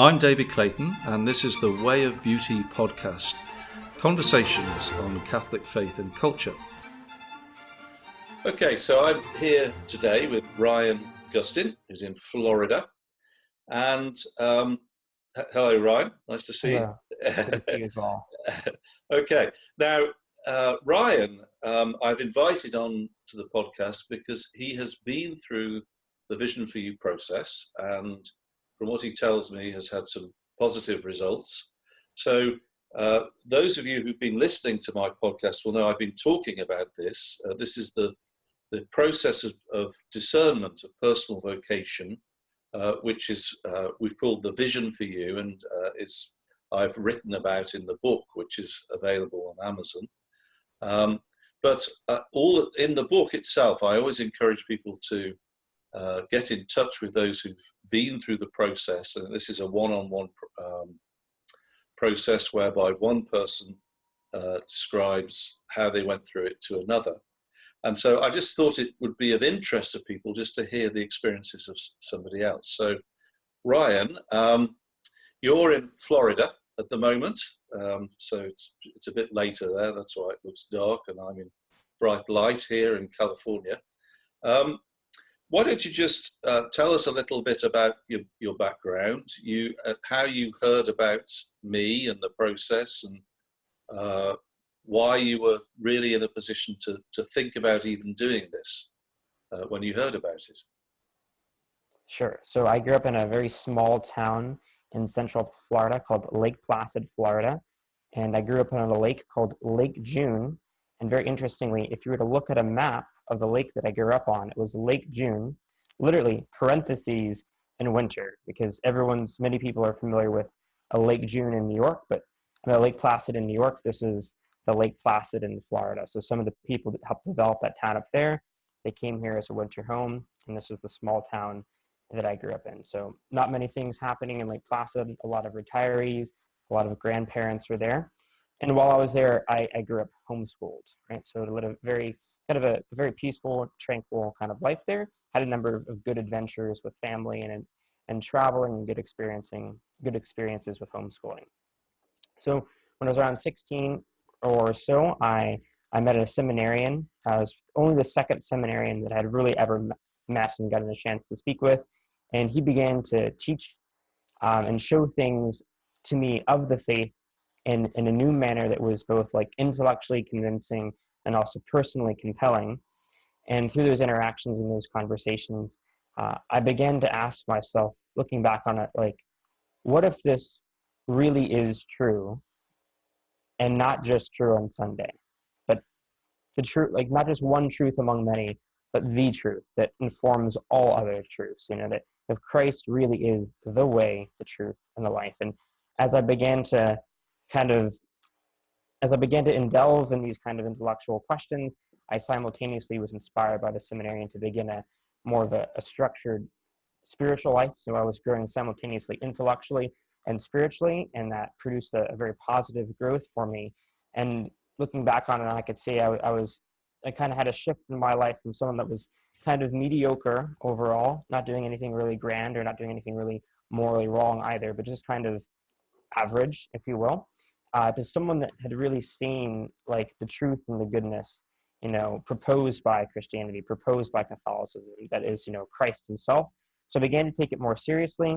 I'm David Clayton, and this is the Way of Beauty podcast, conversations on Catholic faith and culture. Okay, so I'm here today with Ryan Gustin, who's in Florida. And hello, Ryan. Nice to see you. Good to see you as well. Okay, now Ryan, I've invited on to the podcast because he has been through the Vision for You process, and from what he tells me, has had some positive results. So those of you who've been listening to my podcast will know I've been talking about this. This is the process of discernment of personal vocation, which is we've called the Vision for You, and I've written about in the book, which is available on Amazon. But all in the book itself, I always encourage people to get in touch with those who've been through the process. And this is a one-on-one process whereby one person describes how they went through it to another. And so I just thought it would be of interest to people just to hear the experiences of somebody else. So Ryan, you're in Florida at the moment, so it's a bit later there. That's why it looks dark, and I'm in bright light here in California. Why don't you just tell us a little bit about your background, how you heard about me and the process, and why you were really in a position to think about even doing this when you heard about it. Sure. So I grew up in a very small town in central Florida called Lake Placid, Florida. And I grew up on a lake called Lake June. And very interestingly, if you were to look at a map of the lake that I grew up on, it was Lake June, literally parentheses in winter, because many people are familiar with a Lake June in New York, but Lake Placid in New York, this is the Lake Placid in Florida. So some of the people that helped develop that town up there, they came here as a winter home, and this was the small town that I grew up in. So not many things happening in Lake Placid, a lot of retirees, a lot of grandparents were there. And while I was there, I grew up homeschooled, right? So I lived a very peaceful, tranquil kind of life there. Had a number of good adventures with family and traveling, and good experiences with homeschooling. So when I was around 16 or so, I met a seminarian. I was only the second seminarian that I had really ever met and gotten a chance to speak with. And he began to teach and show things to me of the faith in a new manner that was both like intellectually convincing and also personally compelling. And through those interactions and those conversations, I began to ask myself, looking back on it, like, what if this really is true, and not just true on Sunday, but the truth, like not just one truth among many, but the truth that informs all other truths, that if Christ really is the way, the truth, and the life. And as I began to delve in these kind of intellectual questions, I simultaneously was inspired by the seminarian to begin more of a structured spiritual life. So I was growing simultaneously intellectually and spiritually, and that produced a very positive growth for me. And looking back on it, I could say I kind of had a shift in my life from someone that was kind of mediocre overall, not doing anything really grand or not doing anything really morally wrong either, but just kind of average, if you will, to someone that had really seen like the truth and the goodness, proposed by Christianity, proposed by Catholicism, that is, Christ himself. So I began to take it more seriously.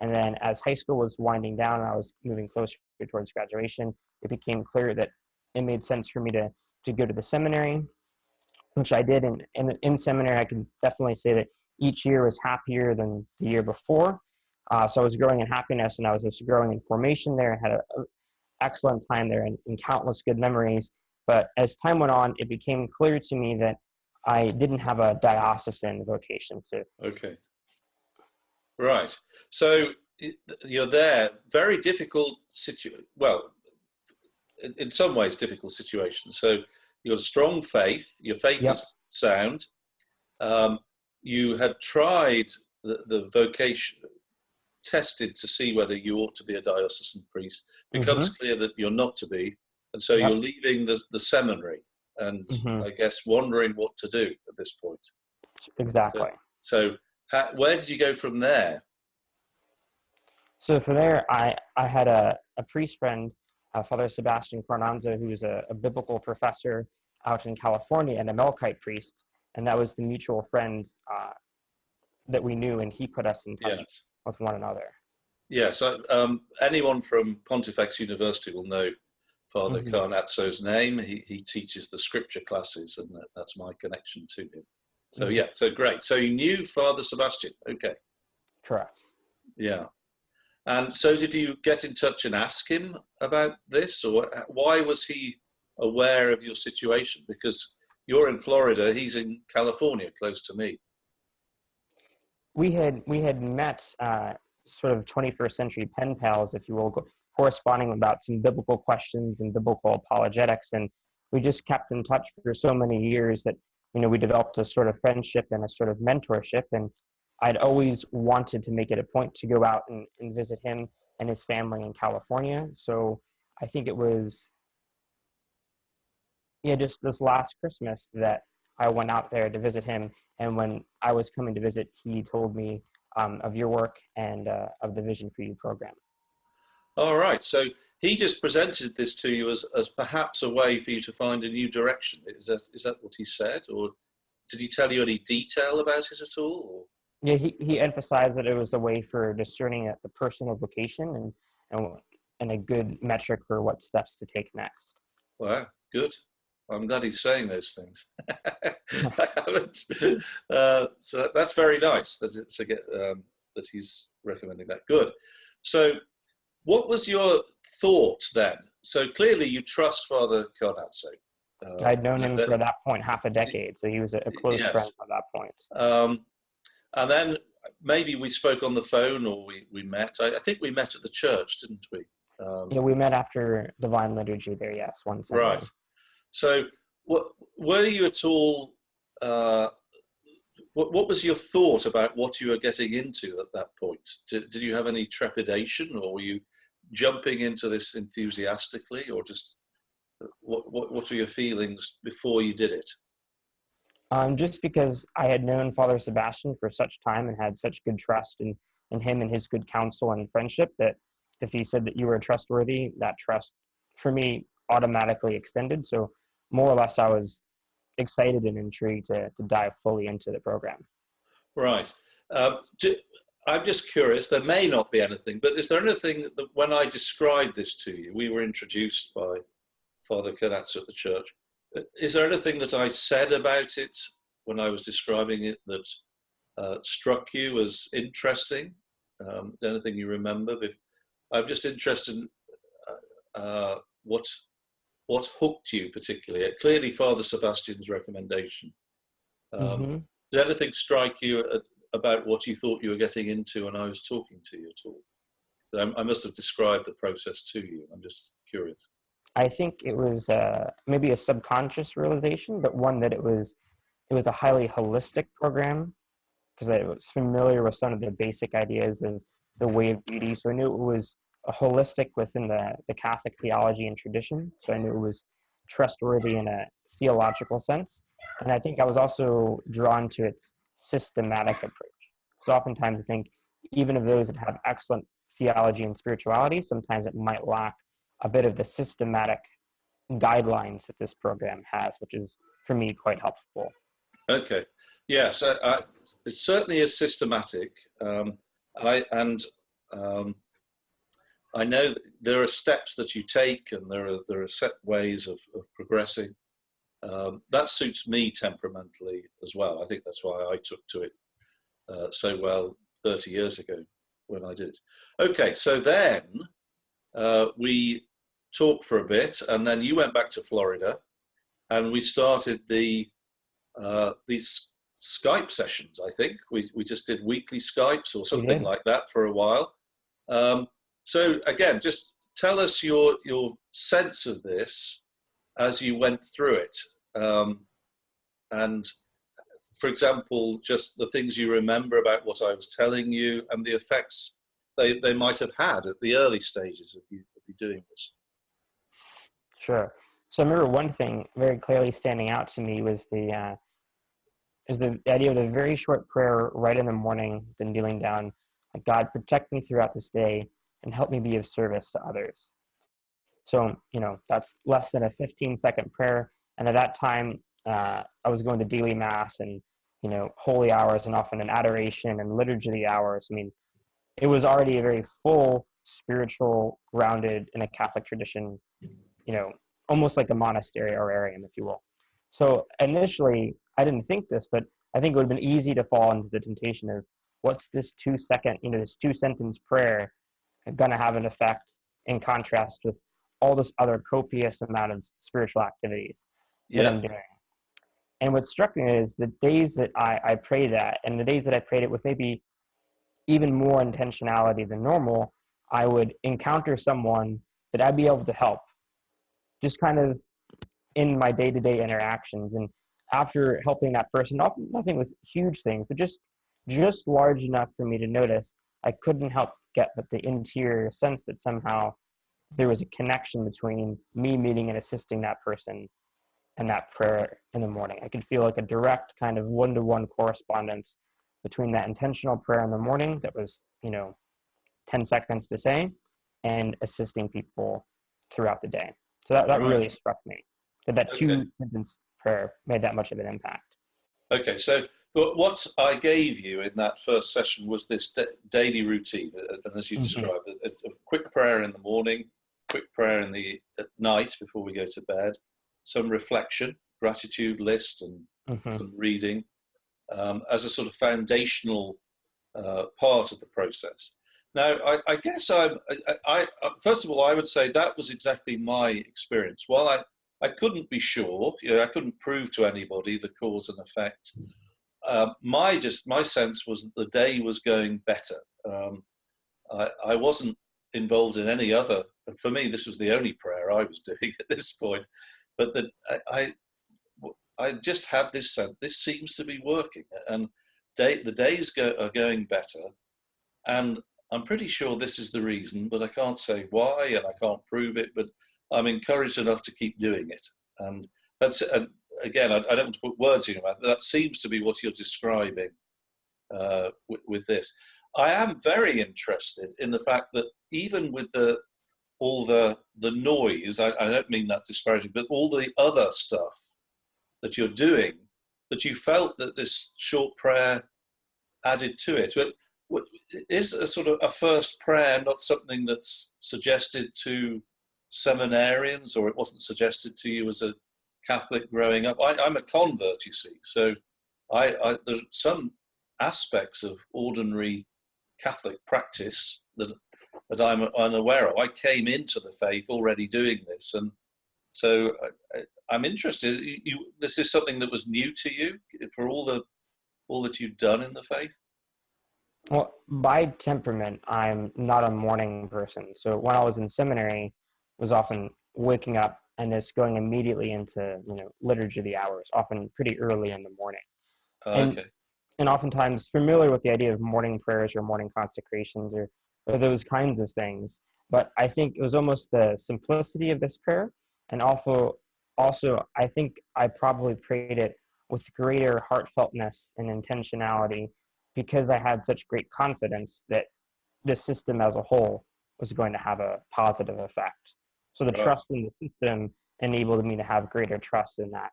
And then as high school was winding down and I was moving closer towards graduation, it became clear that it made sense for me to go to the seminary, which I did. And in seminary, I can definitely say that each year was happier than the year before. So I was growing in happiness, and I was just growing in formation there. I had an excellent time there and countless good memories. But as time went on, it became clear to me that I didn't have a diocesan vocation. Okay. Right. So you're there, very difficult in some ways difficult situation. So you got a strong faith, your faith Yep. is sound. You had tried the vocation, tested to see whether you ought to be a diocesan priest. Becomes clear that you're not to be, and so Yep. you're leaving the seminary and I guess wondering what to do at this point. Exactly. So where did you go from there? So from there, I had a priest friend, Father Sebastian Carnazzo, who was a biblical professor out in California and a Melkite priest. And that was the mutual friend that we knew, and he put us in touch Yes. with one another. Yes. Anyone from Pontifex University will know Father Mm-hmm. Carnazzo's name. He teaches the scripture classes, and that's my connection to him. So, Mm-hmm. yeah, so great. So you knew Father Sebastian. Okay. Correct. Yeah. And so did you get in touch and ask him about this, or why was he aware of your situation? Because you're in Florida, he's in California, close to me. We had met sort of 21st century pen pals, if you will, corresponding about some biblical questions and biblical apologetics, and we just kept in touch for so many years that we developed a sort of friendship and a sort of mentorship. And I'd always wanted to make it a point to go out and visit him and his family in California. So I think it was just this last Christmas that I went out there to visit him. And when I was coming to visit, he told me of your work and of the Vision for You program. All right. So he just presented this to you as perhaps a way for you to find a new direction. Is that what he said? Or did he tell you any detail about it at all? Or? Yeah, he emphasized that it was a way for discerning the personal vocation and a good metric for what steps to take next. Wow, good. I'm glad he's saying those things. I haven't. So that's very nice that he's recommending that. Good. So what was your thought then? So clearly you trust Father Carnazzo. I'd known him for that point half a decade, so he was a close friend at that point. And then maybe we spoke on the phone, or we met. I think we met at the church, didn't we? We met after Divine Liturgy there, yes, one Sunday. Right. So were you at all, what was your thought about what you were getting into at that point? Did you have any trepidation, or were you jumping into this enthusiastically, or just what were your feelings before you did it? Just because I had known Father Sebastian for such time and had such good trust in him and his good counsel and friendship, that if he said that you were trustworthy, that trust for me automatically extended. So more or less I was excited and intrigued to dive fully into the program. Right. I'm just curious, there may not be anything, but is there anything that when I described this to you, we were introduced by Father Carnazzo at the church, is there anything that I said about it when I was describing it that struck you as interesting? Anything you remember? I'm just interested in what hooked you particularly. Clearly, Father Sebastian's recommendation. Did anything strike you about what you thought you were getting into when I was talking to you at all? I must have described the process to you. I'm just curious. I think it was maybe a subconscious realization, but one that it was a highly holistic program, because I was familiar with some of the basic ideas of the way of beauty. So I knew it was a holistic within the Catholic theology and tradition. So I knew it was trustworthy in a theological sense. And I think I was also drawn to its systematic approach. So oftentimes I think even of those that have excellent theology and spirituality, sometimes it might lack a bit of the systematic guidelines that this program has, which is, for me, quite helpful. Okay. Yes, it certainly is systematic. I know that there are steps that you take, and there are set ways of progressing. That suits me temperamentally as well. I think that's why I took to it so well 30 years ago when I did it. Okay, so then we talked for a bit, and then you went back to Florida, and we started these Skype sessions. I think we just did weekly Skypes or something like that for a while. So again, just tell us your sense of this as you went through it, and for example, just the things you remember about what I was telling you and the effects they might have had at the early stages of you doing this. Sure. So I remember one thing very clearly standing out to me was the idea of the very short prayer right in the morning, then kneeling down like, God, protect me throughout this day and help me be of service to others. So, that's less than a 15-second prayer. And at that time, I was going to daily mass and, holy hours, and often an adoration and liturgy of the hours. I mean, it was already a very full, spiritual, grounded in a Catholic tradition, almost like a monastery or arium, if you will. So initially, I didn't think this, but I think it would have been easy to fall into the temptation of, what's this 2-second, this 2-sentence prayer going to have an effect, in contrast with all this other copious amount of spiritual activities that I'm doing. And what struck me is the days that I prayed that, and the days that I prayed it with maybe even more intentionality than normal, I would encounter someone that I'd be able to help, just kind of in my day-to-day interactions. And after helping that person, often nothing with huge things, but just large enough for me to notice, I couldn't help get but the interior sense that somehow there was a connection between me meeting and assisting that person and that prayer in the morning. I could feel like a direct kind of one-to-one correspondence between that intentional prayer in the morning that was, 10 seconds to say, and assisting people throughout the day. So that really struck me, that 2-sentence prayer made that much of an impact. Okay, so what I gave you in that first session was this daily routine, and as you described, a quick prayer in the morning, quick prayer at night before we go to bed, some reflection, gratitude list, and some reading as a sort of foundational part of the process. Now, I guess first of all, I would say that was exactly my experience. While I couldn't be sure, I couldn't prove to anybody the cause and effect. My sense was that the day was going better. I wasn't involved in any other. For me, this was the only prayer I was doing at this point. But that I just had this sense. This seems to be working, and the days are going better. And I'm pretty sure this is the reason, but I can't say why, and I can't prove it. But I'm encouraged enough to keep doing it. And that's again, I don't want to put words in your mouth, but that seems to be what you're describing with this. I am very interested in the fact that even with all the noise, I don't mean that disparaging, but all the other stuff that you're doing, that you felt that this short prayer added to it. Is a sort of a first prayer not something that's suggested to seminarians, or it wasn't suggested to you as a Catholic growing up? I'm a convert, you see, so there's some aspects of ordinary Catholic practice that I'm unaware of. I came into the faith already doing this, and so I'm interested. This is something that was new to you for all that you've done in the faith? Well, by temperament, I'm not a morning person. So when I was in seminary, was often waking up and just going immediately into liturgy of the hours, often pretty early in the morning. And oftentimes familiar with the idea of morning prayers or morning consecrations or those kinds of things. But I think it was almost the simplicity of this prayer, and also I think I probably prayed it with greater heartfeltness and intentionality, because I had such great confidence that the system as a whole was going to have a positive effect. So the trust in the system enabled me to have greater trust in that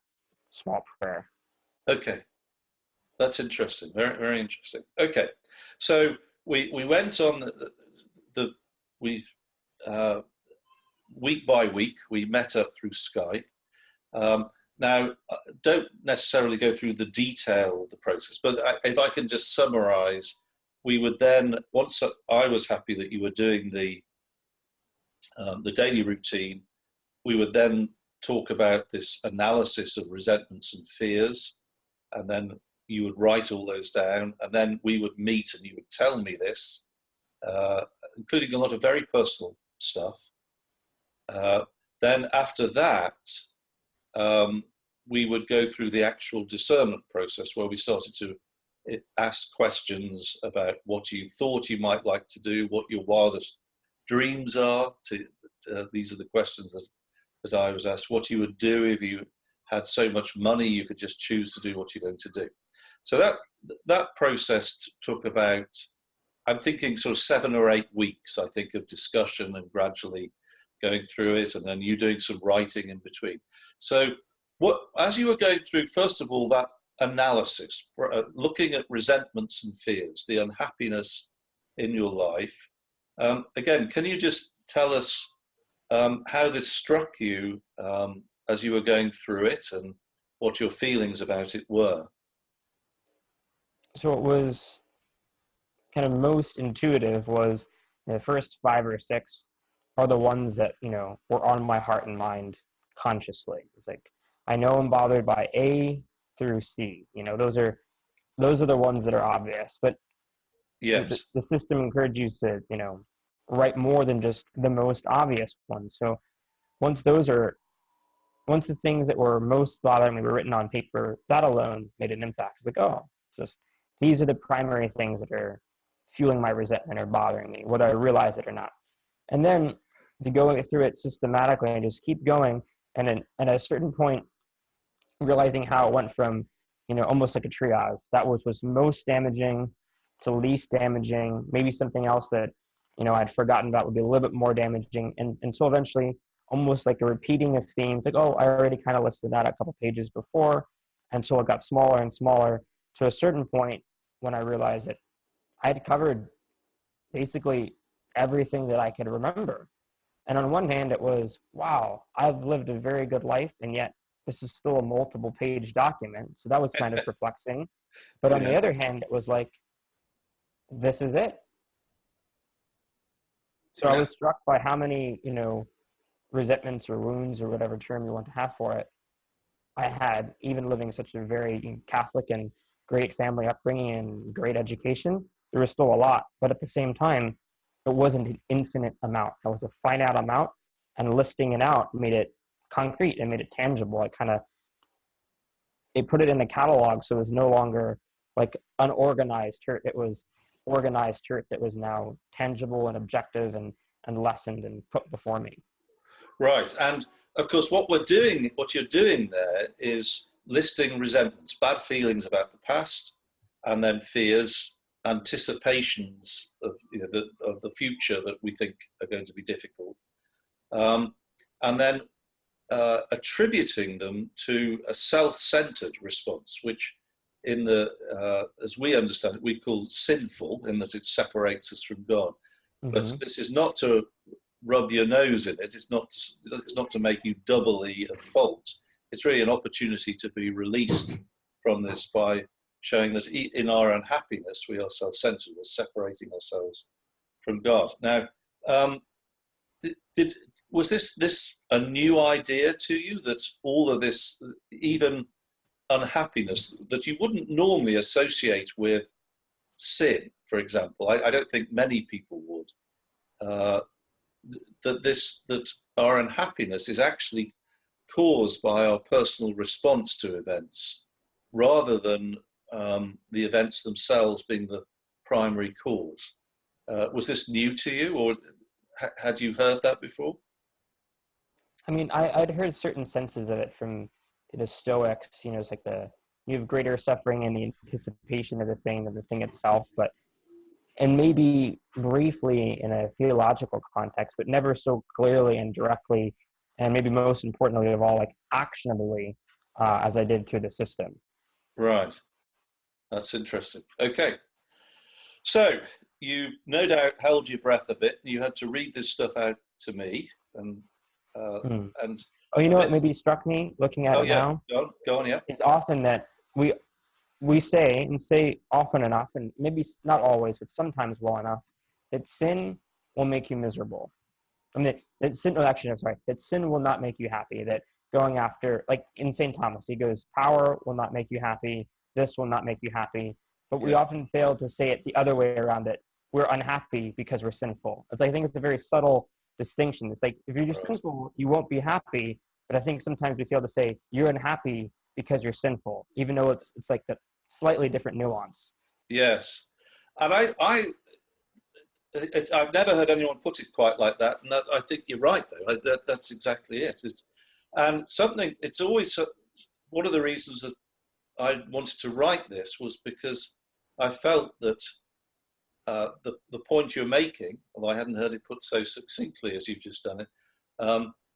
small prayer. Okay, that's interesting. Very, very interesting. Okay, so we went on week by week. We met up through Skype. Now, don't necessarily go through the detail of the process, but if I can just summarize, we would then, once I was happy that you were doing the daily routine, we would then talk about this analysis of resentments and fears, and then you would write all those down, and then we would meet and you would tell me this, including a lot of very personal stuff. Then after that, we would go through the actual discernment process, where we started to ask questions about what you thought you might like to do, what your wildest dreams are. These are the questions that I was asked. What you would do if you had so much money you could just choose to do what you're going to do. So that process took about I'm thinking sort of 7 or 8 weeks, I think, of discussion and gradually going through it, and then you doing some writing in between. So as you were going through, first of all, that analysis, looking at resentments and fears, the unhappiness in your life, again, can you just tell us how this struck you as you were going through it and what your feelings about it were? So what was kind of most intuitive was the first 5 or 6 are the ones that, were on my heart and mind consciously. It's like, I know I'm bothered by A through C. Those are the ones that are obvious. But yes, the system encourages you to, write more than just the most obvious ones. So once the things that were most bothering me were written on paper, that alone made an impact. It's like, oh, it's just, these are the primary things that are fueling my resentment or bothering me, whether I realize it or not. And then to go through it systematically and just keep going, and then at a certain point, realizing how it went from, almost like a triage. That was most damaging to least damaging, maybe something else that, I'd forgotten about would be a little bit more damaging, and until eventually, almost like a repeating of themes, like, oh, I already kind of listed that a couple pages before, until it got smaller and smaller to a certain point when I realized that I had covered basically everything that I could remember. And on one hand, it was, wow, I've lived a very good life, and yet this is still a multiple page document. So that was kind of perplexing. But on the other hand, it was like, this is it. So I was struck by how many, resentments or wounds or whatever term you want to have for it, I had, even living such a very Catholic and great family upbringing and great education. There was still a lot, but at the same time, it wasn't an infinite amount. It was a finite amount, and listing it out made it concrete and made it tangible. It put it in the catalog, so it was no longer like unorganized hurt. It was organized hurt that was now tangible and objective and lessened and put before me. Right. And of course, what you're doing there is listing resentments, bad feelings about the past, and then fears, anticipations of the future that we think are going to be difficult, and then attributing them to a self-centered response, which as we understand it, we call sinful, in that it separates us from God. Mm-hmm. But this is not to rub your nose in it. It's not to make you doubly at fault. It's really an opportunity to be released from this by showing that in our unhappiness we are self-centered. We're separating ourselves from God. Now, was this a new idea to you, that all of this, even unhappiness, that you wouldn't normally associate with sin, for example? I don't think many people would. That our unhappiness is actually caused by our personal response to events, rather than the events themselves being the primary cause. Was this new to you, or had you heard that before? I mean, I'd heard certain senses of it from the Stoics. It's like you have greater suffering in the anticipation of the thing than the thing itself, and maybe briefly in a theological context, but never so clearly and directly, and maybe most importantly of all, like actionably, as I did through the system. Right. That's interesting. Okay. So you no doubt held your breath a bit. You had to read this stuff out to me, and what maybe struck me looking at it now? Go on, yeah. It's often that we say often enough, and maybe not always, but sometimes well enough, that sin will make you miserable. That sin will not make you happy. That going after, like in St. Thomas, he goes, power will not make you happy. This will not make you happy. But we often fail to say it the other way around, that we're unhappy because we're sinful. I think it's a very subtle distinction. It's like, if you're just sinful, you won't be happy. But I think sometimes we fail to say you're unhappy because you're sinful, even though it's like the slightly different nuance. Yes. And I've never heard anyone put it quite like that. And I think you're right, though. That's exactly it. It's always one of the reasons that I wanted to write this was because I felt that the point you're making, although I hadn't heard it put so succinctly as you've just done it,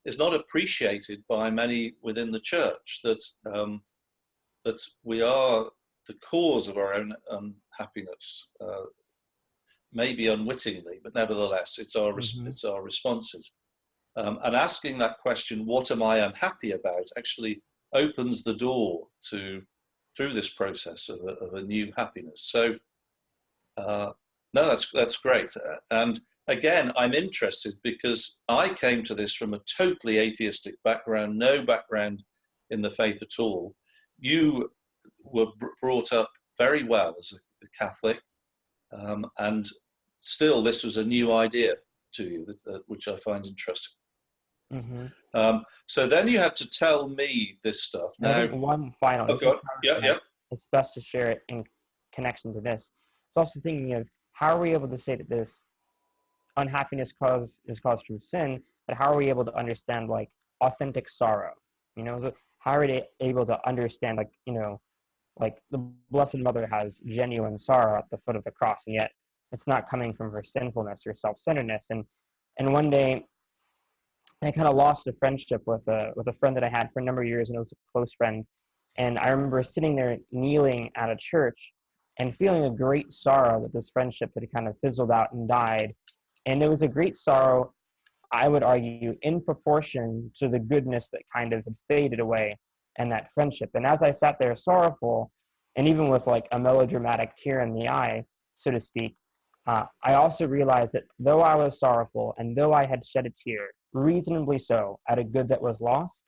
is not appreciated by many within the church, that that we are the cause of our own unhappiness, maybe unwittingly, but nevertheless, it's our responses. And asking that question, what am I unhappy about, actually opens the door to, through this process of a new happiness. So, no, that's great. And again, I'm interested because I came to this from a totally atheistic background, no background in the faith at all. You were brought up very well as a Catholic, and still this was a new idea to you, which I find interesting. So then you had to tell me this stuff. Now, I think one final. Oh, God. Yeah. It's best to share it in connection to this. It's also thinking of how are we able to say that this unhappiness is caused from sin, but how are we able to understand like authentic sorrow? You know, so how are we able to understand, like, you know, like the Blessed Mother has genuine sorrow at the foot of the cross, and yet it's not coming from her sinfulness or self-centeredness. And one day, I kind of lost a friendship with a friend that I had for a number of years, and it was a close friend. And I remember sitting there kneeling at a church and feeling a great sorrow that this friendship had kind of fizzled out and died. And it was a great sorrow, I would argue, in proportion to the goodness that kind of had faded away in that friendship. And as I sat there sorrowful, and even with like a melodramatic tear in the eye, so to speak, I also realized that though I was sorrowful and though I had shed a tear, reasonably so, at a good that was lost,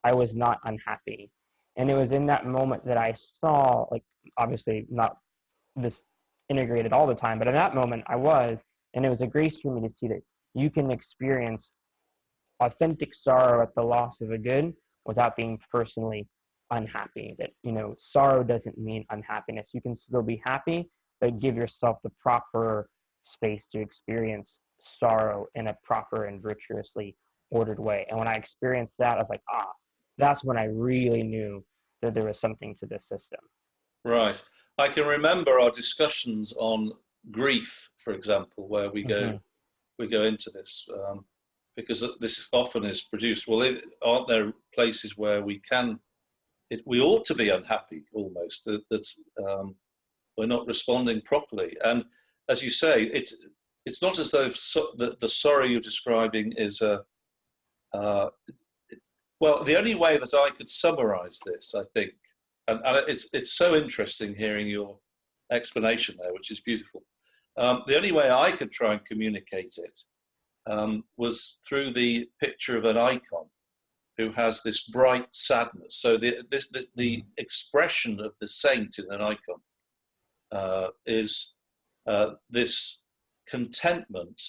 I was not unhappy. And it was in that moment that I saw, like, obviously not this integrated all the time, but in that moment I was, and it was a grace for me to see that you can experience authentic sorrow at the loss of a good without being personally unhappy. That, you know, sorrow doesn't mean unhappiness. You can still be happy, but give yourself the proper space to experience sorrow in a proper and virtuously ordered way. And when I experienced that, I was like, that's when I really knew that there was something to this system. Right. I can remember our discussions on grief, for example, where we go into this, because this often is produced. Well, aren't there places where we ought to be unhappy almost, that we're not responding properly? And as you say, it's not as though the sorrow you're describing is well, the only way that I could summarize this, I think, and it's so interesting hearing your explanation there, which is beautiful. The only way I could try and communicate it was through the picture of an icon who has this bright sadness. So the expression of the saint in an icon is this contentment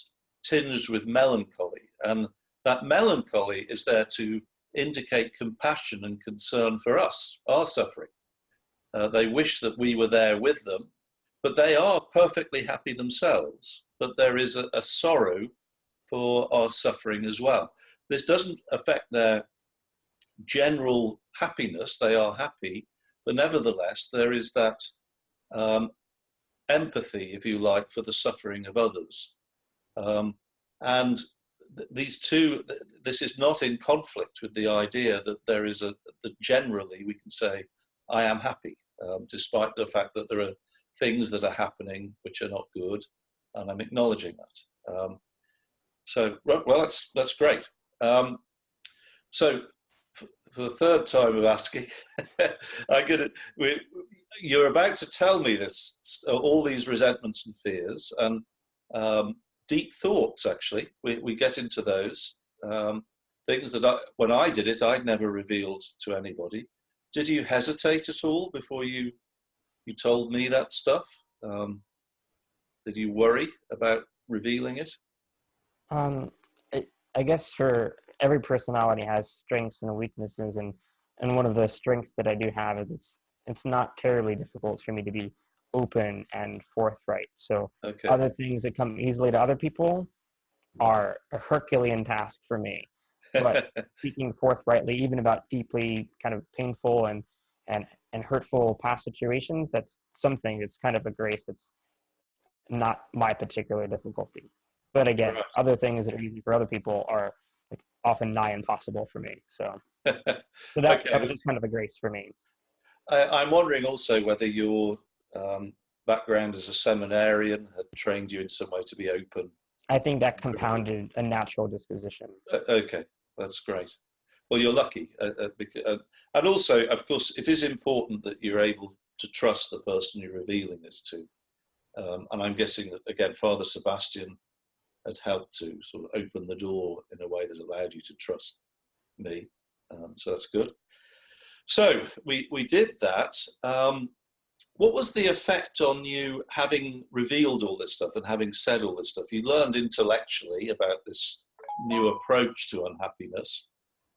tinged with melancholy, and that melancholy is there to indicate compassion and concern for us, our suffering. They wish that we were there with them, but they are perfectly happy themselves. But there is a sorrow for our suffering as well. This doesn't affect their general happiness. They are happy, but nevertheless, there is that empathy, if you like, for the suffering of others. And these two, this is not in conflict with the idea that there is that generally we can say, I am happy, despite the fact that there are things that are happening which are not good, and I'm acknowledging that. So, well, that's great. So, for the third time of asking, you're about to tell me this, all these resentments and fears, and deep thoughts, actually. We get into those things that when I did it, I'd never revealed to anybody. Did you hesitate at all before you told me that stuff? Did you worry about revealing it? I guess for every personality has strengths and weaknesses, and one of the strengths that I do have is it's not terribly difficult for me to be open and forthright. So other things that come easily to other people are a Herculean task for me. But speaking forthrightly, even about deeply kind of painful and hurtful past situations, that's something that's kind of a grace that's not my particular difficulty. But again, Right. other things that are easy for other people are like often nigh impossible for me. So that Okay. was just kind of a grace for me. I'm wondering also whether your background as a seminarian had trained you in some way to be open. I think that compounded a natural disposition. Okay, that's great. Well, you're lucky. And also, of course, it is important that you're able to trust the person you're revealing this to. And I'm guessing that, again, Father Sebastian had helped to sort of open the door in a way that allowed you to trust me. So that's good. So we did that. What was the effect on you having revealed all this stuff and having said all this stuff? You learned intellectually about this new approach to unhappiness,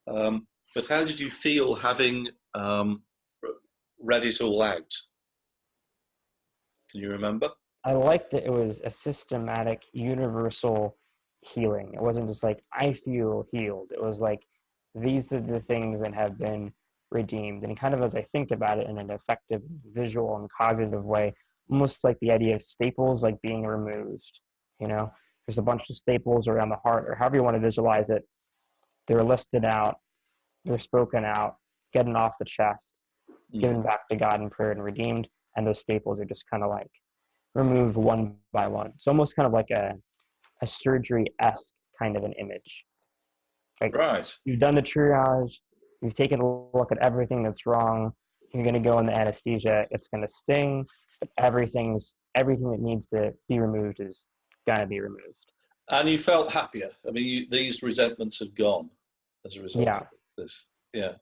but how did you feel having read it all out? Can you remember? I liked that it was a systematic, universal healing. It wasn't just like, I feel healed. It was like, these are the things that have been redeemed. And kind of as I think about it in an effective visual and cognitive way, almost like the idea of staples like being removed. You know, there's a bunch of staples around the heart, or however you want to visualize it. They're listed out, they're spoken out, getting off the chest, given back to God in prayer and redeemed. And those staples are just kind of like removed one by one. It's almost kind of like a surgery-esque kind of an image. Like, Right. you've done the triage, you've taken a look at everything that's wrong, you're going to go in the anesthesia, it's going to sting, but everything that needs to be removed is going to be removed. And you felt happier. I mean, these resentments had gone as a result Yeah. of this. Yeah.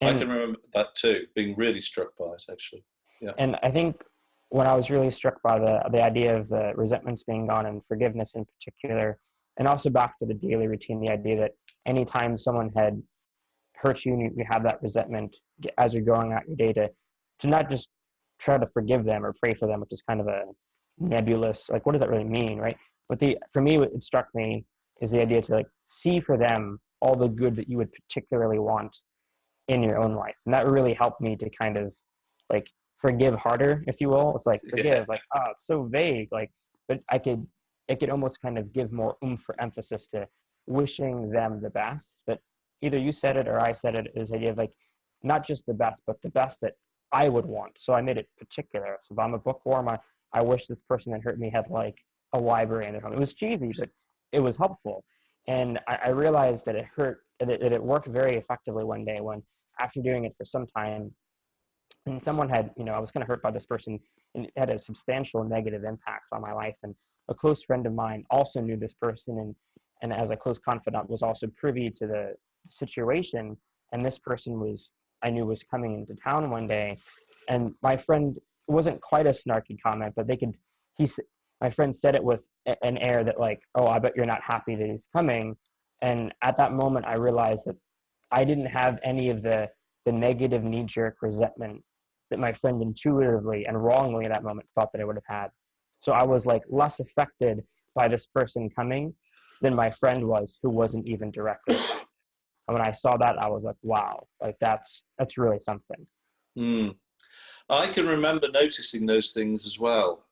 I And, can remember that too, being really struck by it, actually. Yeah. and I think when I was really struck by the idea of the resentments being gone and forgiveness in particular, and also back to the daily routine, the idea that anytime someone had hurt you and you have that resentment as you're going out your day to not just try to forgive them or pray for them, which is kind of a nebulous, like, what does that really mean, right? But for me, what it struck me is the idea to like see for them all the good that you would particularly want in your own life. And that really helped me to kind of like forgive harder, if you will. It's like forgive, like, oh, it's so vague. Like, but it could almost kind of give more oomph or emphasis to wishing them the best. But either you said it or I said it, is the idea of like, not just the best, but the best that I would want. So I made it particular. So if I'm a bookworm, I wish this person that hurt me had like a library in their home. It was cheesy, but it was helpful. And I realized that that it worked very effectively one day when, after doing it for some time, and someone had, I was kind of hurt by this person, and it had a substantial negative impact on my life. And a close friend of mine also knew this person, and as a close confidant was also privy to the situation. And this person I knew was coming into town one day, and my friend, it wasn't quite a snarky comment, but my friend said it with an air that like, oh, I bet you're not happy that he's coming. And at that moment, I realized that I didn't have any of the negative knee-jerk resentment that my friend intuitively and wrongly at that moment thought that I would have had. So I was like less affected by this person coming than my friend was, who wasn't even directly affected. And when I saw that, I was like, wow, like that's really something. Mm. I can remember noticing those things as well.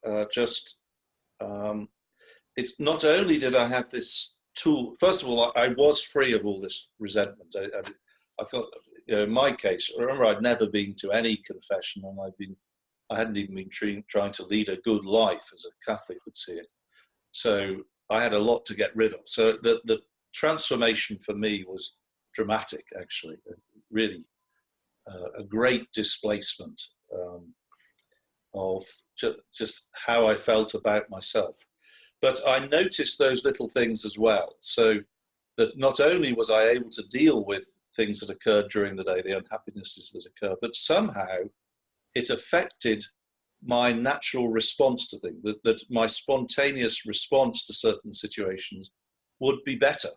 It's not only did I have this tool. First of all, I was free of all this resentment. I got, in my case, I remember I'd never been to any confession, and I hadn't even been trying to lead a good life, as a Catholic would see it. So I had a lot to get rid of. So the transformation for me was dramatic, actually. Really, a great displacement of just how I felt about myself. But I noticed those little things as well. So that not only was I able to deal with things that occurred during the day, the unhappinesses that occur, but somehow it affected my natural response to things, that my spontaneous response to certain situations would be better.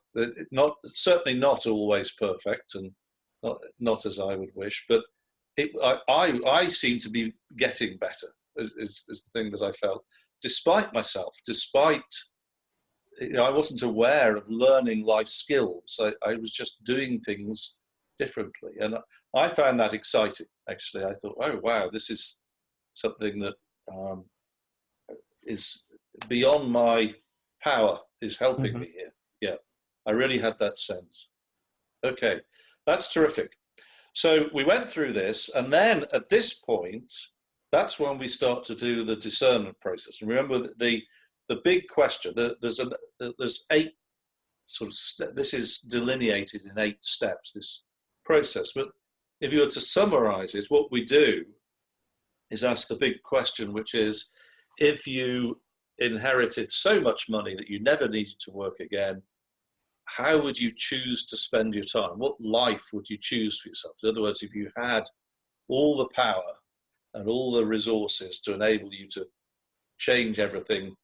Certainly not always perfect, and not as I would wish, but I seem to be getting better, is the thing that I felt, despite myself, despite, I wasn't aware of learning life skills. I was just doing things differently. And I found that exciting, actually. I thought, oh, wow, this is something that is beyond my power is helping Mm-hmm. me here. Yeah, I really had that sense. Okay, that's terrific. So we went through this, and then at this point, that's when we start to do the discernment process. And remember the big question. There's 8 sort of this is delineated in 8 steps. This process, but if you were to summarize it, what we do is ask the big question, which is, if you inherited so much money that you never needed to work again, how would you choose to spend your time? What life would you choose for yourself? In other words, if you had all the power and all the resources to enable you to change everything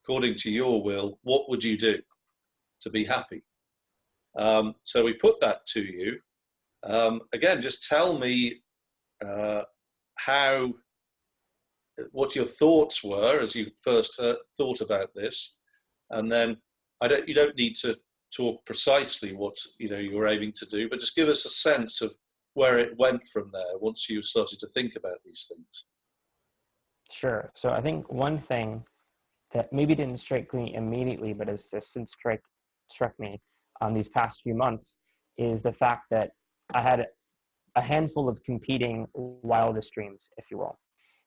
according to your will, what would you do to be happy? So we put that to you. Again, just tell me what your thoughts were as you first thought about this, and then you don't need to talk precisely what you were aiming to do, but just give us a sense of where it went from there once you started to think about these things. Sure. So I think one thing that maybe didn't strike me immediately, but has just since struck me these past few months, is the fact that I had a handful of competing wildest dreams, if you will.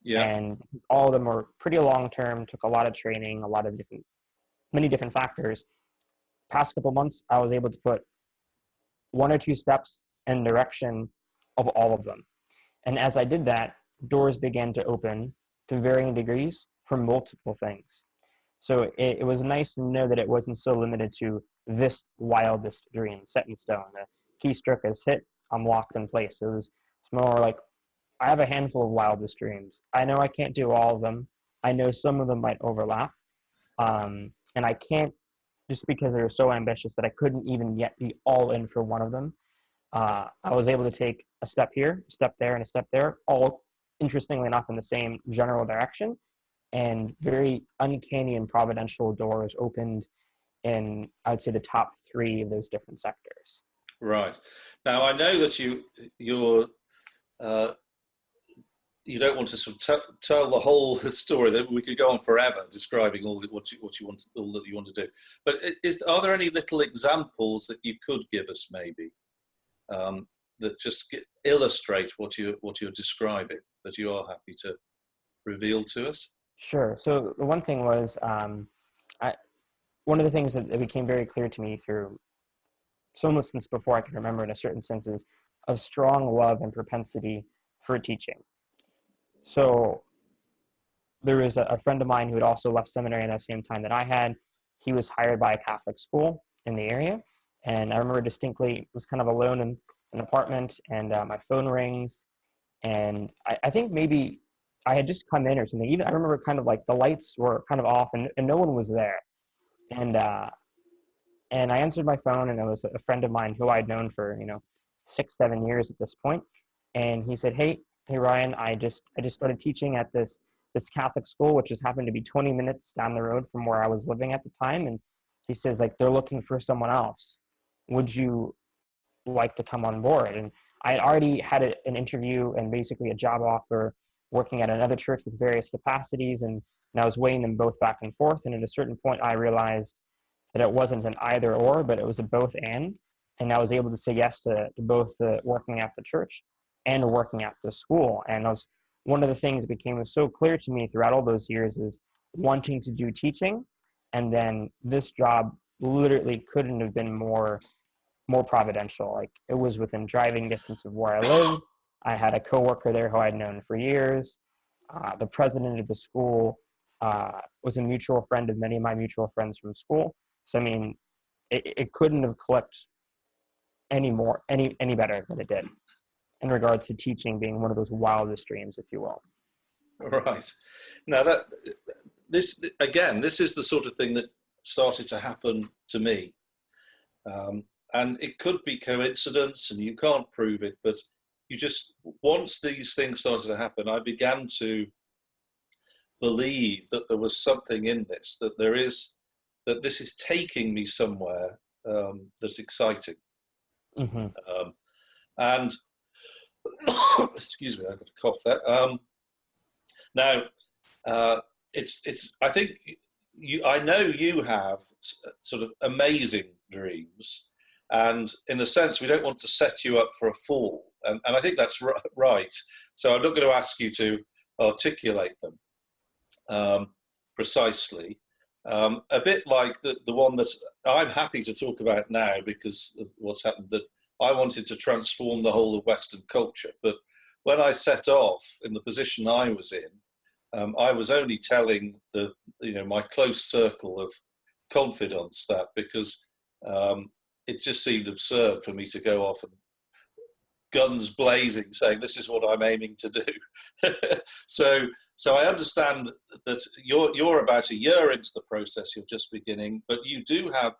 Yeah. And all of them were pretty long-term, took a lot of training, many different factors. Past couple months, I was able to put 1 or 2 steps in direction of all of them. And as I did that, doors began to open to varying degrees for multiple things. So it was nice to know that it wasn't so limited to this wildest dream set in stone. The keystroke is hit, I'm locked in place. It's more like, I have a handful of wildest dreams. I know I can't do all of them. I know some of them might overlap. And I can't, just because they're so ambitious that I couldn't even yet be all in for one of them. I was able to take a step here, a step there, and a step there, all interestingly enough in the same general direction. And very uncanny and providential doors opened in, I would say, the top 3 of those different sectors. Right. Now, I know that you don't want to sort of tell the whole story. That we could go on forever describing all what you want, all that you want to do. But are there any little examples that you could give us, maybe, that just illustrate what you're describing, that you are happy to reveal to us? Sure. So the one thing was, one of the things that became very clear to me through almost since before I can remember, in a certain sense, is a strong love and propensity for teaching. So there was a friend of mine who had also left seminary at the same time that I had. He was hired by a Catholic school in the area. And I remember distinctly, was kind of alone in an apartment, and my phone rings. And I think maybe I had just come in or something. Even I remember kind of like the lights were kind of off and no one was there. And I answered my phone, and it was a friend of mine who I'd known for 6-7 years at this point. And he said, hey Ryan, I just started teaching at this Catholic school, which just happened to be 20 minutes down the road from where I was living at the time. And he says, like, they're looking for someone else. Would you like to come on board? And I had already had an interview and basically a job offer working at another church with various capacities, and I was weighing them both back and forth. And at a certain point, I realized that it wasn't an either or, but it was a both and I was able to say yes to both working at the church and working at the school. And one of the things that became so clear to me throughout all those years is wanting to do teaching, and then this job literally couldn't have been more providential. Like, it was within driving distance of where I live. I had a coworker there who I'd known for years. The president of the school was a mutual friend of many of my mutual friends from school. So, I mean, it couldn't have clicked any better than it did in regards to teaching being one of those wildest dreams, if you will. Right. Now, this is the sort of thing that started to happen to me. And it could be coincidence, and you can't prove it, but once these things started to happen, I began to believe that there was something in this, that this is taking me somewhere that's exciting. Mm-hmm. And excuse me, I got a cough there. Now, I think I know you have sort of amazing dreams, and in a sense, we don't want to set you up for a fall, and I think that's right. So I'm not going to ask you to articulate them precisely. A bit like the one that I'm happy to talk about now because of what's happened, that I wanted to transform the whole of Western culture. But when I set off in the position I was in, I was only telling my close circle of confidants that, because it just seemed absurd for me to go off and guns blazing saying this is what I'm aiming to do. so I understand that you're about a year into the process, you're just beginning, but you do have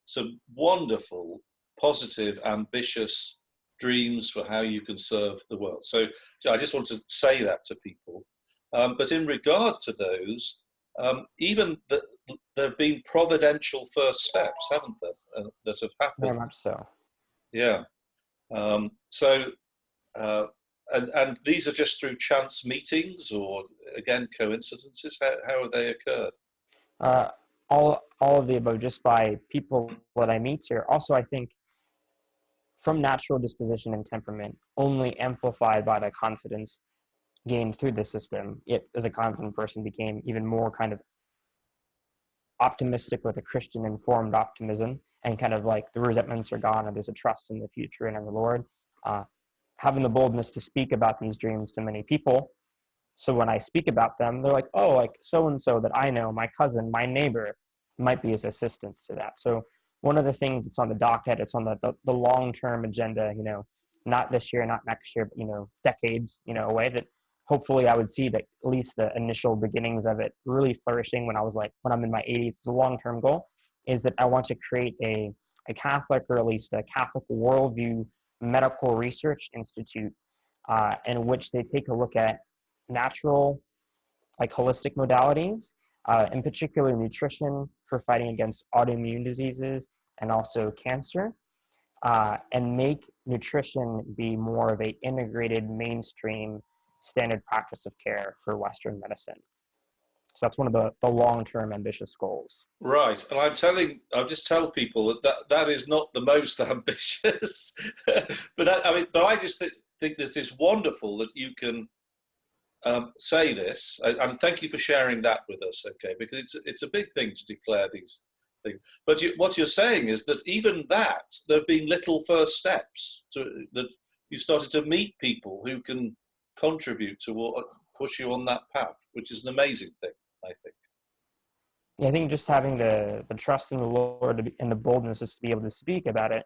some wonderful, positive, ambitious dreams for how you can serve the world. So I just want to say that to people. But in regard to those, even there have been providential first steps, haven't there, that have happened? Very much so. Yeah. And these are just through chance meetings, or again coincidences. How have they occurred? All of the above, just by people that I meet here. Also, I think from natural disposition and temperament, only amplified by the confidence gained through the system, it, as a confident person, became even more kind of optimistic with a Christian informed optimism, and kind of like the resentments are gone and there's a trust in the future and in the Lord. Having the boldness to speak about these dreams to many people. So when I speak about them, they're like, oh, like so-and-so that I know, my cousin, my neighbor, might be his assistance to that. So one of the things that's on the docket, it's on the long-term agenda, not this year, not next year, but, decades, away, that hopefully I would see that at least the initial beginnings of it really flourishing when I'm in my 80s. The long-term goal is that I want to create a Catholic, or at least a Catholic worldview medical research institute in which they take a look at natural, like holistic modalities, in particular nutrition for fighting against autoimmune diseases and also cancer, and make nutrition be more of a integrated mainstream standard practice of care for Western medicine. So that's one of the long-term ambitious goals. Right, and I'll just tell people that is not the most ambitious, but I just think there's this wonderful that you can say this, and thank you for sharing that with us, okay? Because it's a big thing to declare these things. But what you're saying is that even that there have been little first steps that you started to meet people who can contribute to push you on that path, which is an amazing thing, I think. Yeah, I think just having the trust in the Lord and the boldness is to be able to speak about it.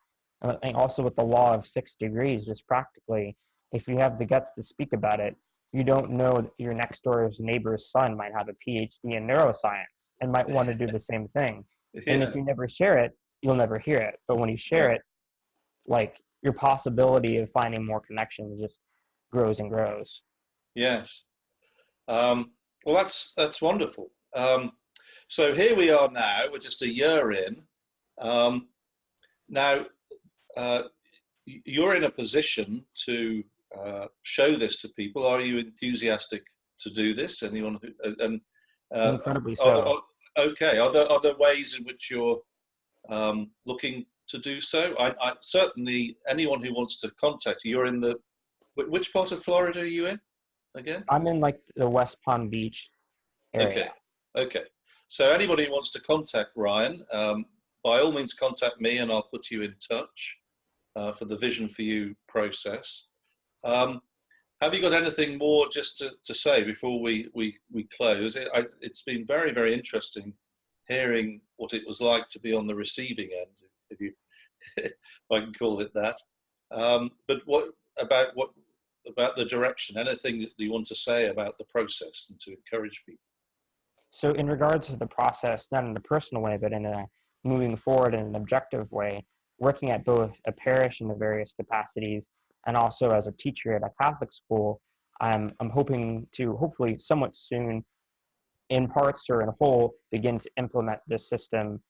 And also with the law of 6 degrees, just practically, if you have the guts to speak about it, you don't know that your next door neighbor's son might have a PhD in neuroscience and might want to do the same thing. Yeah. And if you never share it, you'll never hear it. But when you share it, like, your possibility of finding more connections just grows and grows. Yes. Well, that's wonderful. So here we are now. We're just a year in. Now, you're in a position to show this to people. Are you enthusiastic to do this? Anyone who, incredibly so. Okay. Are there ways in which you're looking to do so? I certainly, anyone who wants to contact you. You're in which part of Florida are you in again? I'm in like the West Palm Beach area. Okay. So anybody who wants to contact Ryan, by all means contact me, and I'll put you in touch for the Vision for You process. Have you got anything more just to say before we close? It's been very, very interesting hearing what it was like to be on the receiving end, if I can call it that. But what about the direction? Anything that you want to say about the process and to encourage people? So in regards to the process, not in a personal way, but in a moving forward in an objective way, working at both a parish in the various capacities and also as a teacher at a Catholic school, I'm hoping to hopefully somewhat soon, in parts or in whole, begin to implement this system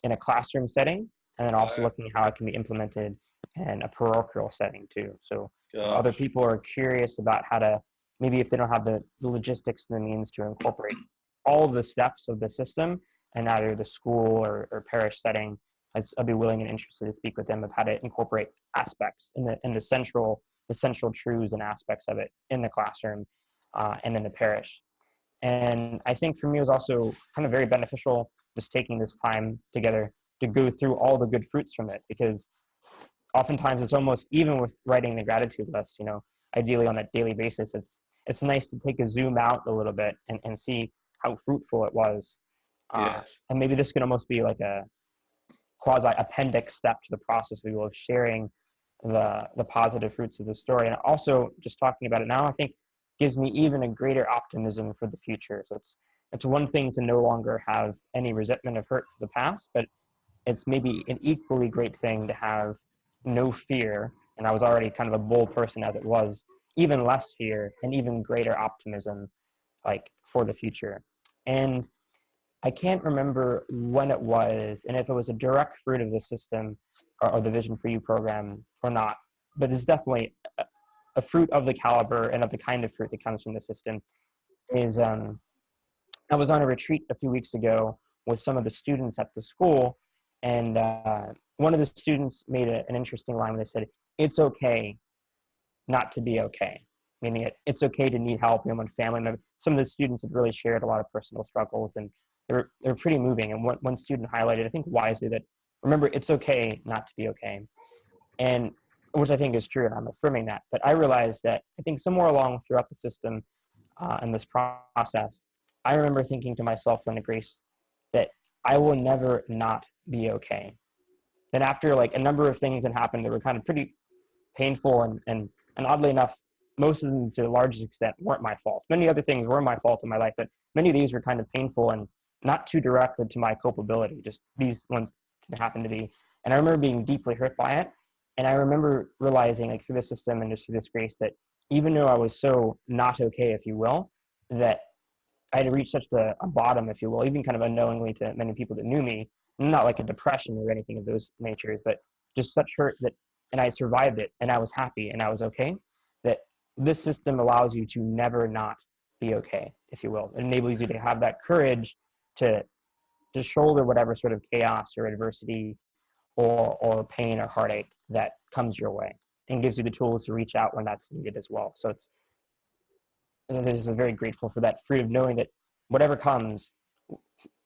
in a classroom setting, and then also looking at how it can be implemented in a parochial setting too. So other people are curious about how to, maybe if they don't have the logistics and the means to incorporate all of the steps of the system, in either the school or parish setting, I'd be willing and interested to speak with them of how to incorporate aspects in the central truths and aspects of it in the classroom and in the parish. And I think for me it was also kind of very beneficial just taking this time together to go through all the good fruits from it, because oftentimes it's almost, even with writing the gratitude list, you know, ideally on a daily basis, it's nice to take a zoom out a little bit and see how fruitful it was. Yes. And maybe this could almost be like a quasi appendix step to the process we will of sharing the positive fruits of the story. And also just talking about it now, I think gives me even a greater optimism for the future. So it's one thing to no longer have any resentment of hurt for the past, but it's maybe an equally great thing to have no fear. And I was already kind of a bold person as it was, even less fear and even greater optimism, like for the future. And I can't remember when it was and if it was a direct fruit of the system or the Vision for You program or not, but it's definitely a fruit of the caliber and of the kind of fruit that comes from the system. Is I was on a retreat a few weeks ago with some of the students at the school, and one of the students made an interesting line when they said, "It's okay not to be okay," meaning it's okay to need help. You know, when family members, some of the students have really shared a lot of personal struggles, and they're pretty moving. And one student highlighted, I think wisely, that remember, it's okay not to be okay, and which I think is true, and I'm affirming that. But I realized that I think somewhere along throughout the system in this process, I remember thinking to myself in the grace that I will never not be okay. And after like a number of things that happened that were kind of pretty painful and oddly enough, most of them to the largest extent weren't my fault. Many other things were my fault in my life, but many of these were kind of painful and not too directed to my culpability. Just these ones happened to be. And I remember being deeply hurt by it. And I remember realizing, like through the system and just through this grace, that even though I was so not okay, if you will, that I had reached such a bottom, if you will, even kind of unknowingly to many people that knew me, not like a depression or anything of those natures, but just such hurt that, and I survived it and I was happy and I was okay, that this system allows you to never not be okay, if you will. It enables you to have that courage to shoulder whatever sort of chaos or adversity or pain or heartache that comes your way, and gives you the tools to reach out when that's needed as well. So I'm very grateful for that fruit of knowing that whatever comes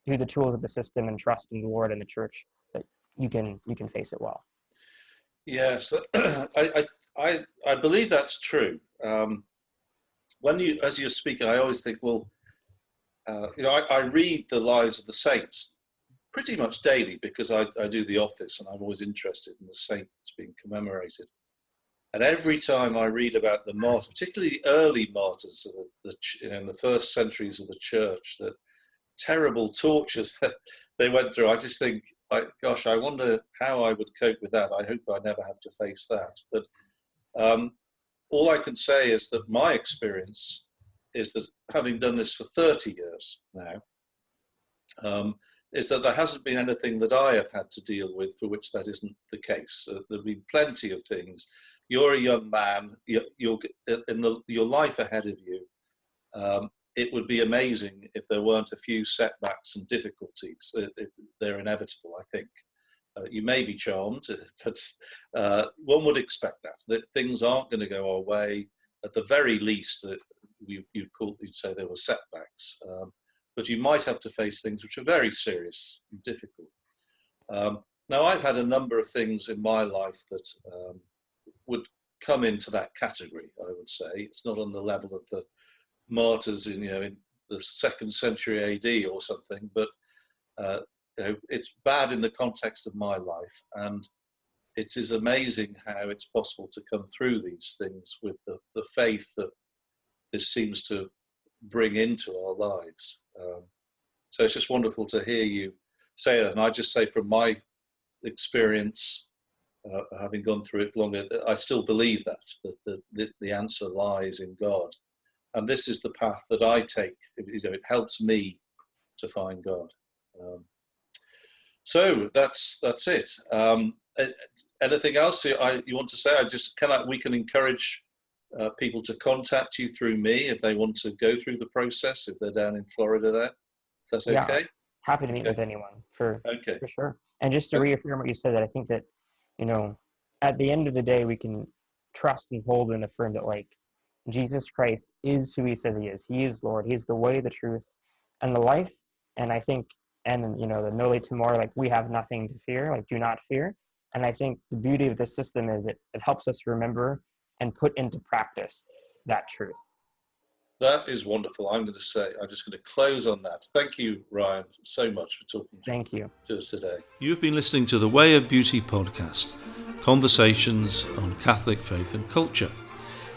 through the tools of the system and trust in the Lord and the church, that you can face it well. Yes, I believe that's true. As you're speaking, I always think, well, I read the lives of the saints pretty much daily because I do the office and I'm always interested in the saints being commemorated. And every time I read about the martyrs, particularly the early martyrs of in the first centuries of the church, that terrible tortures that they went through, I just think, gosh, I wonder how I would cope with that. I hope I never have to face that. But all I can say is that my experience is that, having done this for 30 years now, is that there hasn't been anything that I have had to deal with for which that isn't the case. There've been plenty of things. You're a young man, you're in your life ahead of you. It would be amazing if there weren't a few setbacks and difficulties. They're inevitable, I think. You may be charmed, but one would expect that things aren't going to go our way. At the very least, you'd say there were setbacks. But you might have to face things which are very serious and difficult. Now, I've had a number of things in my life that would come into that category, I would say. It's not on the level of the martyrs in the 2nd century AD or something, but it's bad in the context of my life. And it is amazing how it's possible to come through these things with the faith that this seems to bring into our lives. So it's just wonderful to hear you say that. And I just say, from my experience, having gone through it longer, I still believe that the answer lies in God. And this is the path that I take. It helps me to find God. So that's it. Anything else you want to say? We can encourage people to contact you through me if they want to go through the process, if they're down in Florida there. Is that okay? Happy to meet with anyone for Okay. sure. And just to reaffirm what you said, that I think that, at the end of the day, we can trust and hold and affirm that, like, Jesus Christ is who he says he is. He is Lord. He's the way, the truth, and the life. And I think, and the noli timor, like, we have nothing to fear, like, do not fear. And I think the beauty of this system is it helps us remember and put into practice that truth. That is wonderful. I'm just going to close on that. Thank you, Ryan, so much for talking to us today. You've been listening to the Way of Beauty podcast, conversations on Catholic faith and culture.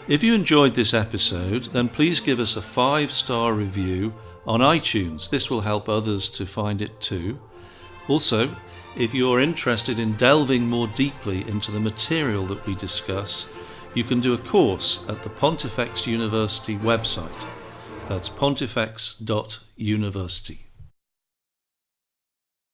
If you enjoyed this episode, then please give us a 5-star review on iTunes. This will help others to find it too. Also, if you're interested in delving more deeply into the material that we discuss, you can do a course at the Pontifex University website. That's pontifex.university.